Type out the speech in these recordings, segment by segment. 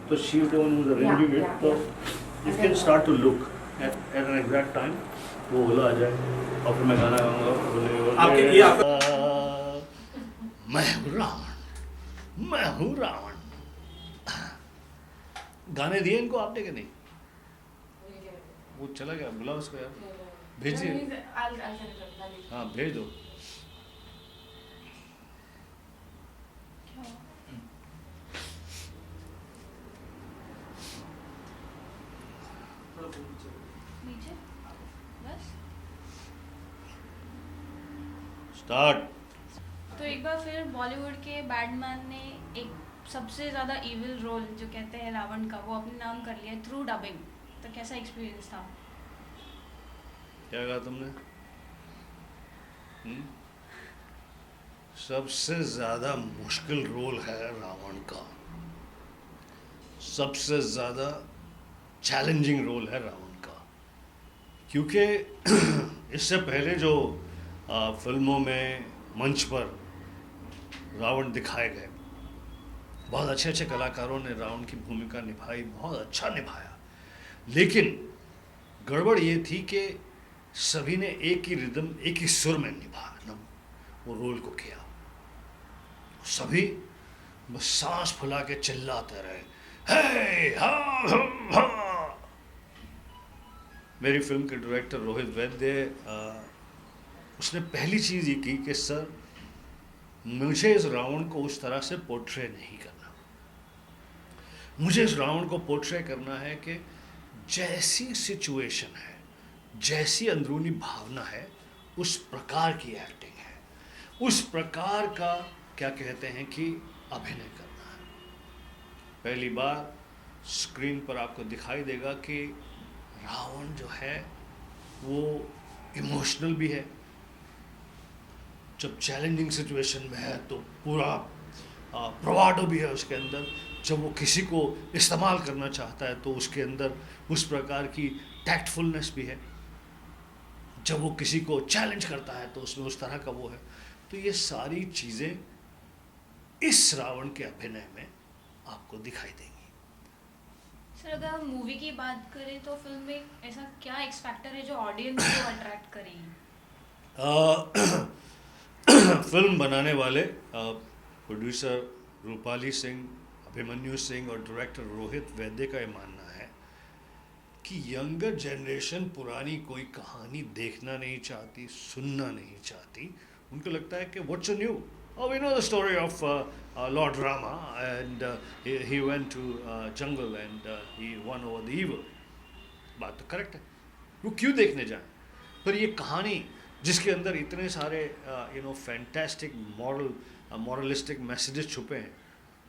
तो she was the one who was arranging it. तो you can start to look at an exact time. वो बोला आ जाए और फिर मैं गाना गाऊंगा बोले आपके ये आप मैं हूँ रावण, मैं हूँ रावण। गाने दिए इनको आपने कि नहीं? वो चला गया, बुला उसको यार, भेजिए। हाँ भेज दो। नीचे बस। स्टार्ट। तो एक बार फिर बॉलीवुड के बैडमैन ने एक सबसे ज़्यादा इविल रोल जो कहते हैं रावण का, वो अपने नाम कर लिया थ्रू डबिंग। तो कैसा एक्सपीरियंस था? क्या कहा तुमने? सबसे ज्यादा मुश्किल रोल है रावण का, सबसे ज्यादा चैलेंजिंग रोल है रावण का, क्योंकि इससे पहले जो फिल्मों में मंच पर रावण दिखाए गए, बहुत अच्छे अच्छे कलाकारों ने रावण की भूमिका निभाई, बहुत अच्छा निभाया, लेकिन गड़बड़ ये थी कि सभी ने एक ही रिदम, एक ही सुर में वो रोल को किया। सभी बस सांस फुला के चिल्लाते रहे, हे हा हा। मेरी फिल्म के डायरेक्टर रोहित वैद्य, उसने पहली चीज़ ये की कि सर मुझे इस रावण को उस तरह से पोर्ट्रे नहीं करना, मुझे इस रावण को पोर्ट्रे करना है कि जैसी सिचुएशन है, जैसी अंदरूनी भावना है, उस प्रकार की एक्टिंग है, उस प्रकार का क्या कहते हैं कि अभिनय करना है। पहली बार स्क्रीन पर आपको दिखाई देगा कि रावण जो है वो इमोशनल भी है, जब चैलेंजिंग सिचुएशन में है तो पूरा ब्रावाडो भी है उसके अंदर, जब वो किसी को इस्तेमाल करना चाहता है तो उसके अंदर उस प्रकार की टैक्टफुलनेस भी है, जब वो किसी को चैलेंज करता है तो उसमें उस तरह का वो है। तो ये सारी चीज़ें इस रावण के अभिनय में आपको दिखाई देंगी। सर अगर हम मूवी की बात करें तो फिल्म में ऐसा क्या एक्स फैक्टर है जो ऑडियंस को अट्रैक्ट करेगी? फिल्म बनाने वाले प्रोड्यूसर रूपाली सिंह, अभिमन्यु सिंह और डायरेक्टर रोहित वैद्य का ये मानना है कि यंगर जनरेशन पुरानी कोई कहानी देखना नहीं चाहती, सुनना नहीं चाहती। उनको लगता है कि what's new, we know the story of lord Rama and he went to jungle and he won over the evil. बात तो करेक्ट है, वो क्यों देखने जाए? पर ये कहानी जिसके अंदर इतने सारे फैंटास्टिक मॉरलिस्टिक मैसेजेस छुपे हैं,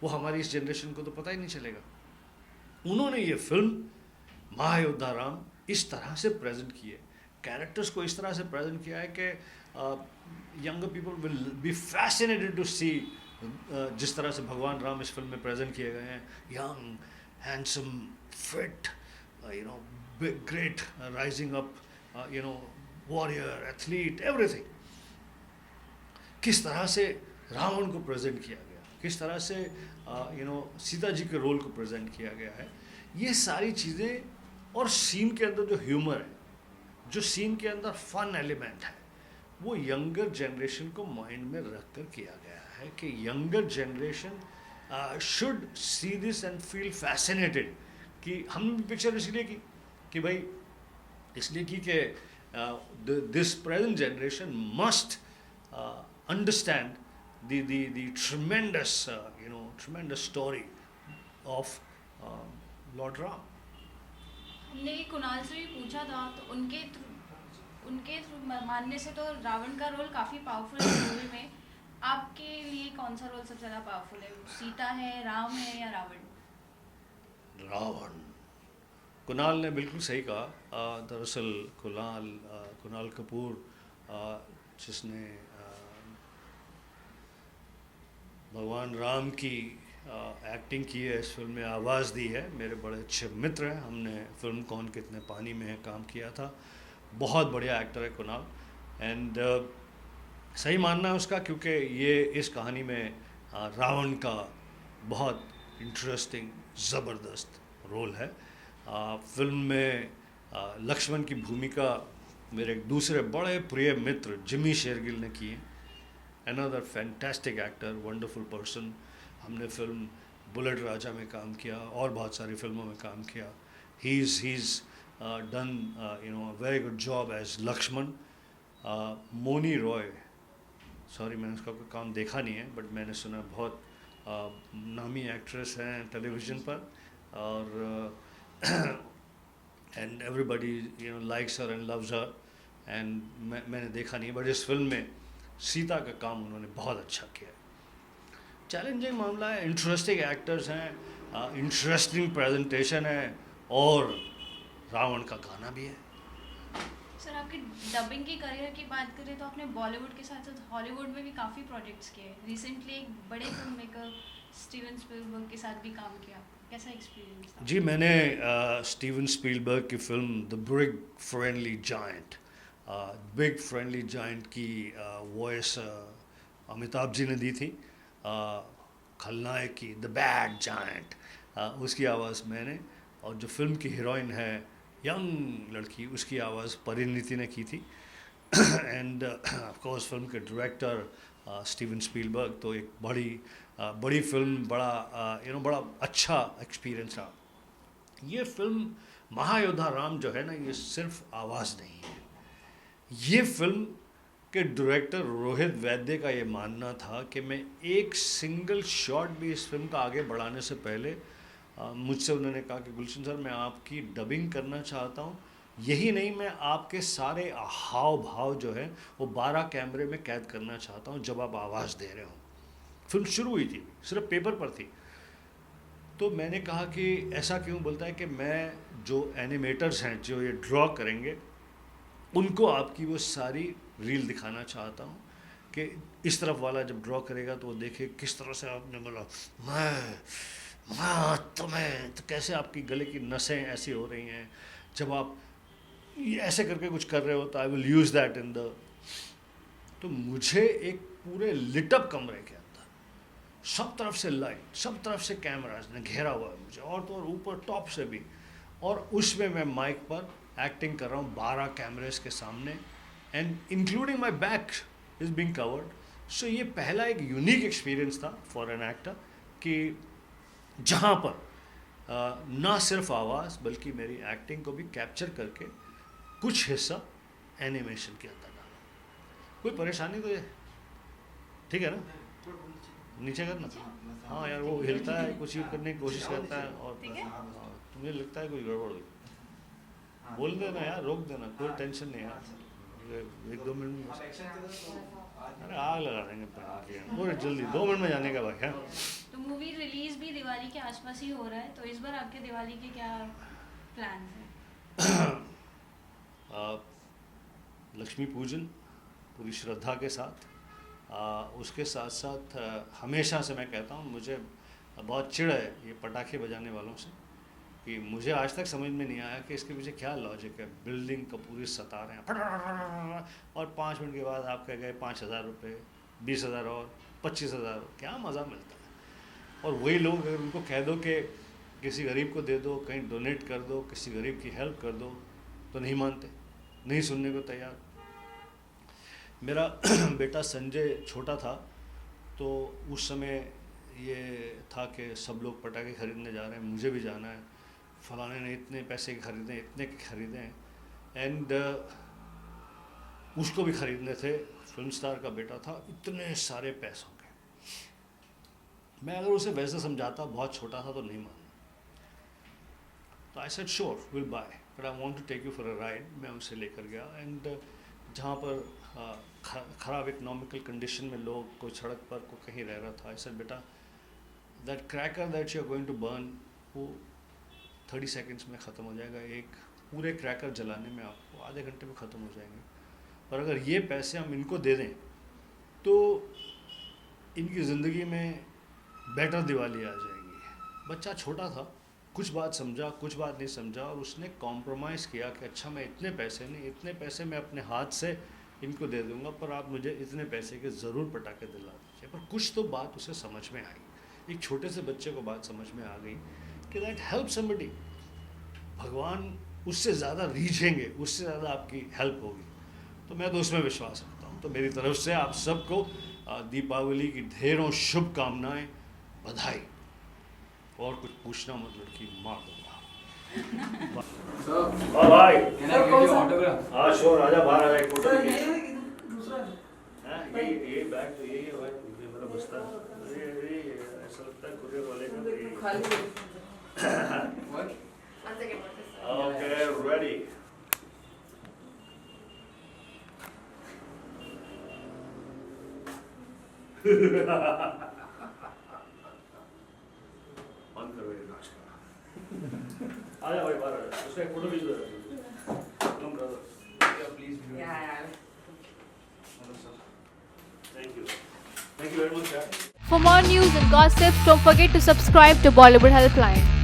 वो हमारी इस जनरेशन को तो पता ही नहीं चलेगा। उन्होंने ये फिल्म महायोद्धा राम इस तरह से प्रेजेंट की है, कैरेक्टर्स को इस तरह से प्रेजेंट किया है कि younger people will be fascinated to see जिस तरह से भगवान राम इस फिल्म में प्रेजेंट किए गए हैं, young, handsome, fit, great, rising up, warrior, athlete, everything. किस तरह से रावण को प्रेजेंट किया गया, किस तरह से सीता जी के रोल को प्रेजेंट किया गया है, ये सारी चीज़ें। और सीन के अंदर जो ह्यूमर है, जो सीन के अंदर फन एलिमेंट है, वो यंगर जनरेशन को माइंड में रख कर किया गया है कि younger generation should see this and feel fascinated. कि हम पिक्चर इसलिए की कि भाई इसलिए की कि this present generation must understand the tremendous tremendous story of Lord Ram. हमने कुणाल से भी पूछा था, तो उनके मानने से तो रावण का रोल काफ़ी पावरफुल है मूवी में। आपके लिए कौन सा रोल सबसे ज़्यादा पावरफुल है? सीता है, राम है या रावण? रावण। कुणाल ने बिल्कुल सही कहा। दरअसल कुणाल कपूर जिसने भगवान राम की एक्टिंग की है, इस फिल्म में आवाज़ दी है, मेरे बड़े अच्छे मित्र हैं। हमने फिल्म कौन कितने पानी में है काम किया था। बहुत बढ़िया एक्टर है कुणाल, एंड सही मानना है उसका, क्योंकि ये इस कहानी में रावण का बहुत इंटरेस्टिंग, ज़बरदस्त रोल है। फिल्म में लक्ष्मण की भूमिका मेरे एक दूसरे बड़े प्रिय मित्र जिमी शेरगिल ने की है। Another fantastic actor, wonderful person. हमने फिल्म बुलेट राजा में काम किया और बहुत सारी फिल्मों में काम किया। He is done very good job as Lakshman. Mouni Roy, sorry मैंने उसका कोई काम देखा नहीं है, बट मैंने सुना बहुत नामी एक्ट्रेस हैं टेलीविज़न पर, और and everybody likes her and loves her. And मैंने देखा नहीं, बट इस फिल्म में सीता का काम उन्होंने बहुत अच्छा किया है। चैलेंजिंग मामला है, इंटरेस्टिंग एक्टर्स हैं, इंटरेस्टिंग प्रेजेंटेशन है, और रावण का गाना भी है। सर आपकी डबिंग की करियर की बात करें तो आपने बॉलीवुड के साथ साथ हॉलीवुड में भी काफ़ी प्रोजेक्ट्स किए। रिसेंटली एक बड़े फिल्म मेकर स्टीवन स्पीलबर्ग के साथ भी काम किया, कैसा एक्सपीरियंस था? जी, मैंने स्टीवन स्पीलबर्ग की film the big friendly giant की वॉइस अमिताभ जी ने दी थी। खलनायक की द बैड जायंट, उसकी आवाज़ मैंने, और जो फिल्म की हीरोइन है यंग लड़की, उसकी आवाज़ परिणीति ने की थी। एंड ऑफ कोर्स फिल्म के डायरेक्टर स्टीवन स्पीलबर्ग। तो एक बड़ी फिल्म, बड़ा अच्छा एक्सपीरियंस रहा। ये फिल्म महायोद्धा राम जो है ना, ये सिर्फ आवाज़ नहीं है। ये फिल्म के डायरेक्टर रोहित वैद्य का ये मानना था कि मैं एक सिंगल शॉट भी इस फिल्म का आगे बढ़ाने से पहले मुझसे उन्होंने कहा कि गुलशन सर, मैं आपकी डबिंग करना चाहता हूँ, यही नहीं, मैं आपके सारे हाव भाव जो है वो 12 कैमरे में कैद करना चाहता हूँ जब आप आवाज़ दे रहे हो। फिल्म शुरू हुई थी, सिर्फ पेपर पर थी। तो मैंने कहा कि ऐसा क्यों? बोलता है कि मैं जो एनिमेटर्स हैं जो ये ड्रॉ करेंगे, उनको आपकी वो सारी रील दिखाना चाहता हूँ कि इस तरफ वाला जब ड्रॉ करेगा तो वो देखे किस तरह से आपने बोला मैं तुम्हें, तो कैसे आपकी गले की नसें ऐसी हो रही हैं, जब आप ये ऐसे करके कुछ कर रहे हो तो I will use that in the. तो मुझे एक पूरे लिटअप कमरे के अंदर सब तरफ से लाइट, सब तरफ से कैमराज ने घेरा हुआ है मुझे, और तो और ऊपर टॉप से भी, और उसमें मैं माइक पर एक्टिंग कर रहा हूँ 12 कैमरेज के सामने, and including my back is being covered. So ये पहला एक यूनिक एक्सपीरियंस था फॉर एन एक्टर कि जहाँ पर ना सिर्फ आवाज़ बल्कि मेरी एक्टिंग को भी कैप्चर करके कुछ हिस्सा एनिमेशन के अंदर डाला। कोई परेशानी तो ये ठीक है ना? नीचे करना। हाँ यार, वो हिलता है, कुछ यूँ करने की कोशिश करता है, और ठीक है? तुम्हें लगता है कोई गड़बड़ हुई, बोल देना यार, रोक देना, कोई टेंशन नहीं है। एक दो मिनट में, अरे आग लगा देंगे पूरे जल्दी, 2 मिनट में जाने का भाई है। तो मूवी रिलीज भी दिवाली के आसपास ही हो रहा है, तो इस बार आपके दिवाली के क्या प्लान हैं? लक्ष्मी पूजन पूरी श्रद्धा के साथ, उसके साथ साथ हमेशा से मैं कहता हूँ, मुझे बहुत चिढ़ है ये पटाखे बजाने वालों से, कि मुझे आज तक समझ में नहीं आया कि इसके पीछे क्या लॉजिक है। बिल्डिंग को पूरी सता रहे हैं, और 5 मिनट के बाद आप कह गए 5,000 रुपये, 20,000 और 25,000, क्या मज़ा मिलता है। और वही लोग अगर उनको कह दो कि किसी गरीब को दे दो, कहीं डोनेट कर दो, किसी गरीब की हेल्प कर दो, तो नहीं मानते, नहीं सुनने को तैयार। मेरा बेटा संजय छोटा था तो उस समय ये था कि सब लोग पटाखे खरीदने जा रहे हैं, मुझे भी जाना है, फलाने ने इतने पैसे के खरीदे, इतने के खरीदे हैं, एंड उसको भी खरीदने थे। फिल्म स्टार का बेटा था, इतने सारे पैसों के। मैं अगर उसे वैसे समझाता, बहुत छोटा था, तो नहीं माना। तो I said sure will buy, but I want to take you for a ride. मैं उसे लेकर गया, एंड जहाँ पर ख़राब इकोनॉमिकल कंडीशन में लोग कोई सड़क पर को कहीं रह रहा था, आई सेड बेटा that cracker that you are going to burn, वो 30 सेकेंड्स में ख़त्म हो जाएगा। एक पूरे क्रैकर जलाने में आपको आधे घंटे में ख़त्म हो जाएंगे। और अगर ये पैसे हम इनको दे दें तो इनकी ज़िंदगी में बेटर दिवाली आ जाएगी। बच्चा छोटा था, कुछ बात समझा, कुछ बात नहीं समझा, और उसने कॉम्प्रोमाइज़ किया कि अच्छा मैं इतने पैसे नहीं, इतने पैसे मैं अपने हाथ से इनको दे दूंगा, पर आप मुझे इतने पैसे के ज़रूर पटाखे दिला दीजिए। पर कुछ तो बात उसे समझ में आई। एक छोटे से बच्चे को बात समझ में आ गई कि दैट हेल्प समबडी, भगवान उससे ज़्यादा रीझेंगे, उससे ज़्यादा आपकी हेल्प होगी। तो मैं तो उसमें विश्वास रखता हूँ। तो मेरी तरफ से आप सबको दीपावली की ढेरों शुभकामनाएं, बधाई। और कुछ पूछना मत, लड़की मार दूंगा। हाँ भाई, हाँ श्योर, आजा बाहर, आजा एक फोटो। ये बैग तो यही है भाई, ये मेरा बस्ता है। अरे ऐसा लगता है कुरियर वाले का। Okay ready. बंद करो ये नाच का। आजा भाई बाहर, आजा, उसका एक फोटो खींच दो। तुम brother please. Thank you. Thank you very much. For more news and gossip, don't forget to subscribe to Bollywood Helpline.